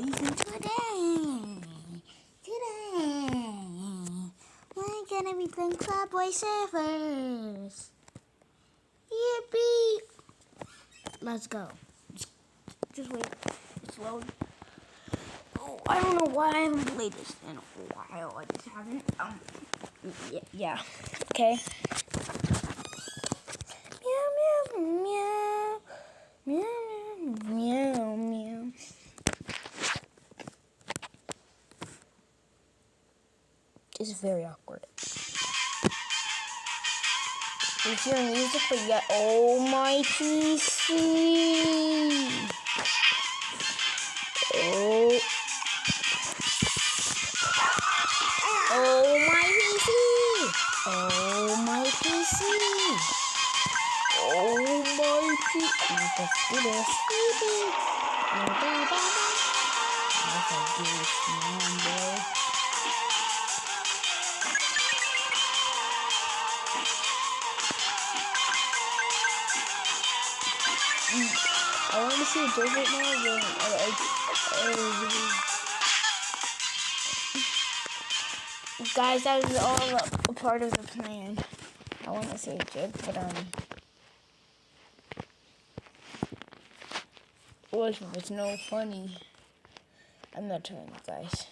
boys, and today, we're gonna be playing Subway Surfers. Yippee! Let's go. Just wait. It's loading. Oh, I don't know why I haven't played this in a while. I just haven't. Yeah. Okay. Meow, meow, meow. Meow, meow, meow. This is very awkward. You hear music, but yet, oh my PC! Oh my PC! Oh my PC! Oh my PC! Let's do this. Let's do this, man, boy. I want to see a joke right now, but guys, that is all a part of the plan. I want to say a joke, but what if it's no funny? I'm not trying, guys.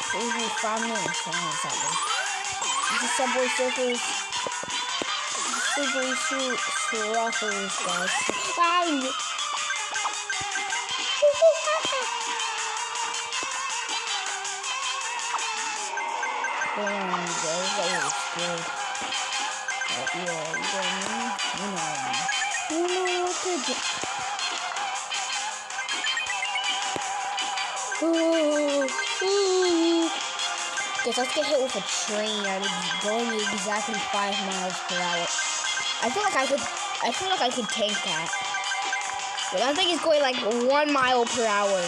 It will be 5 minutes from this Subway. This is Subway Surfers. Subway Surfers, guys. That was good. Yeah, you know what to do. Guys, let's get hit with a train that is going exactly 5 miles per hour. I feel like I could tank that. But I think it's going like 1 mile per hour.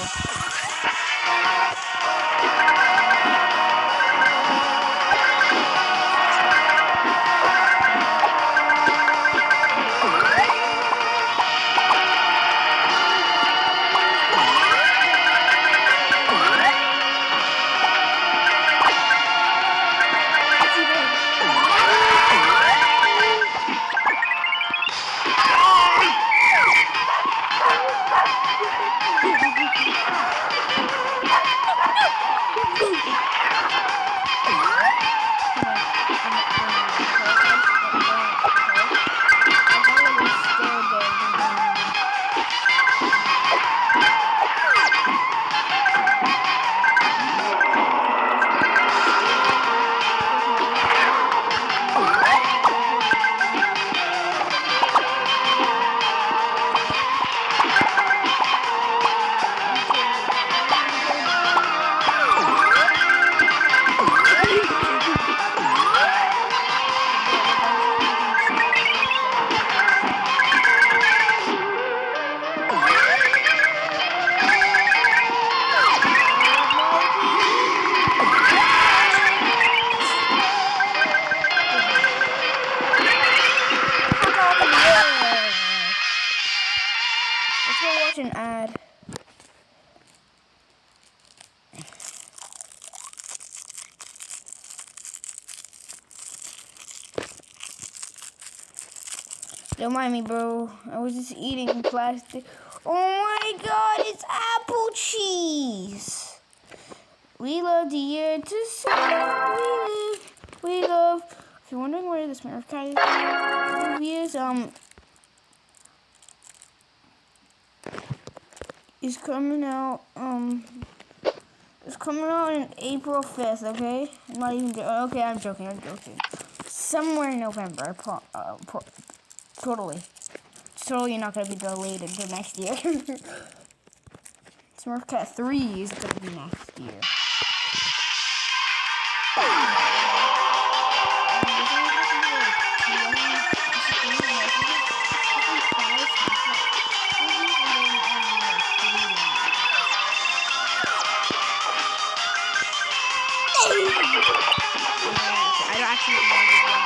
An ad. Don't mind me, bro. I was just eating plastic. Oh my god, it's apple cheese. We love the year to see. We love. If you're wondering where this Smurf cat is, is coming out. It's coming out on April 5th. Okay, I'm not even. Okay, I'm joking. Somewhere in November. Totally. It's totally not gonna be delayed until next year. Smurf Cat 3 is gonna be next year. I don't actually know this one.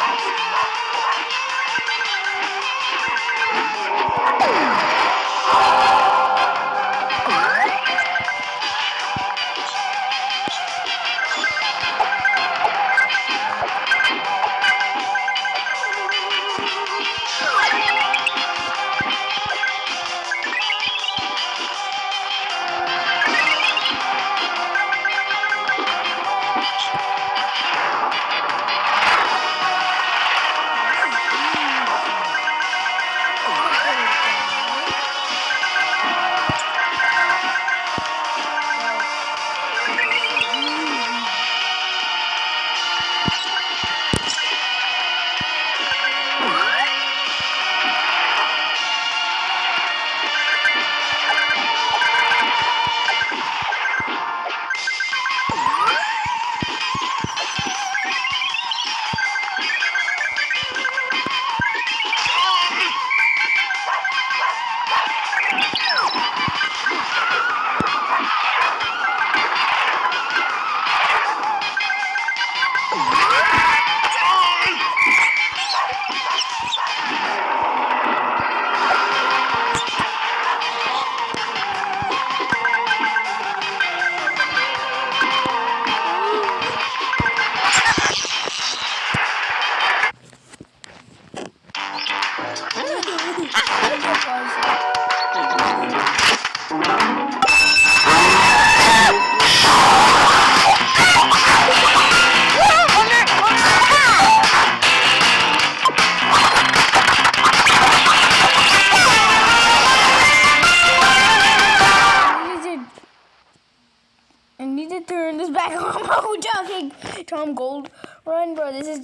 I need to turn this back on. Oh, joking. Tom Gold Run, bro. This is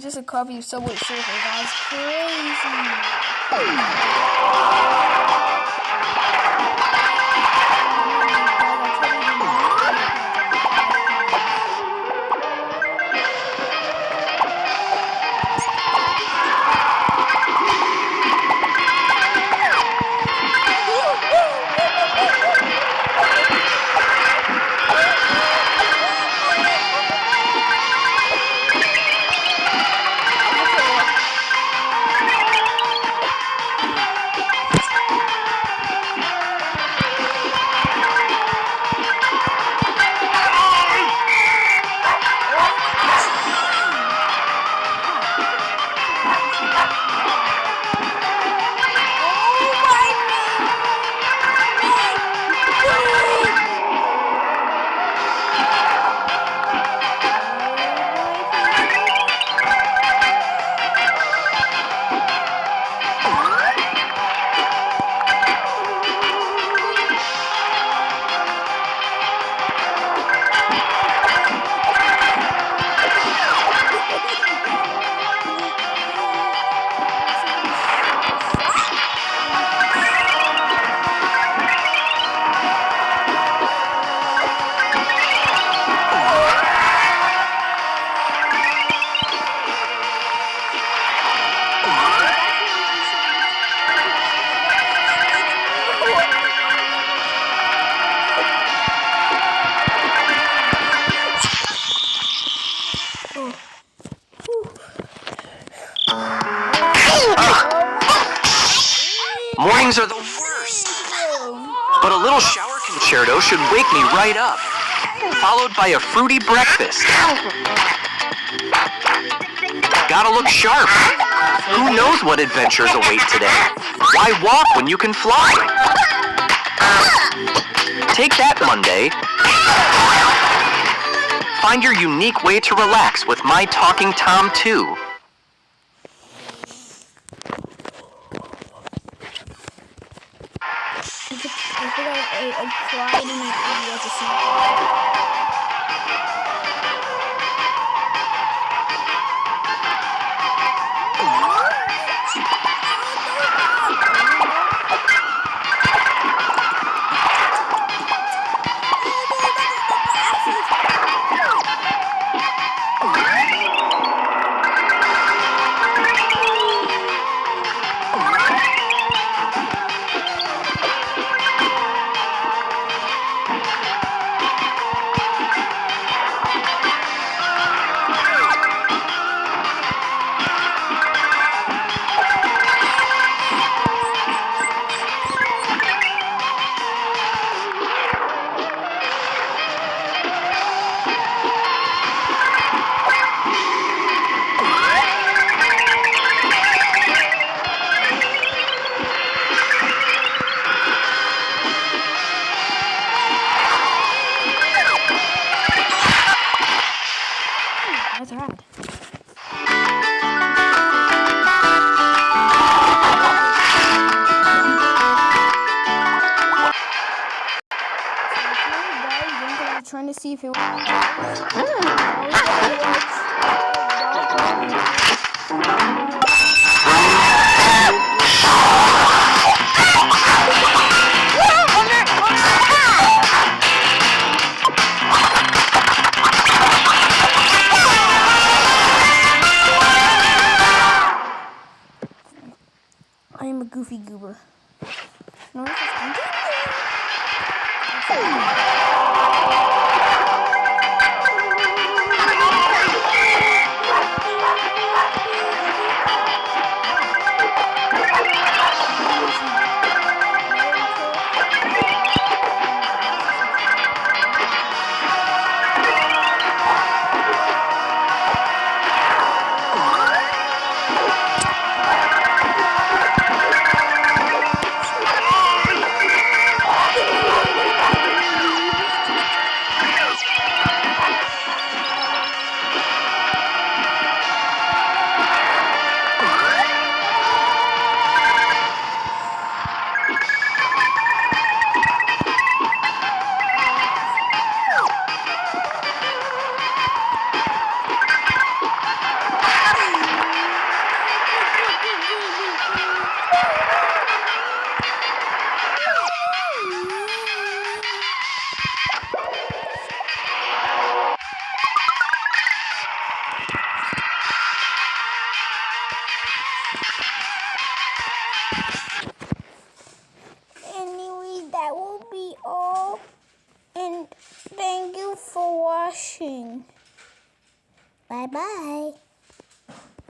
just a copy of Subway Surfer. That's Mornings are the worst. But a little shower concerto should wake me right up, followed by a fruity breakfast. Gotta look sharp. Who knows what adventures await today? Why walk when you can fly? Take that, Monday. Find your unique way to relax with My Talking Tom 2. I cried in my video at the same time. That's rad. Trying to see if it I am a goofy goober. No, this Anyway, that will be all. And thank you for watching. Bye-bye.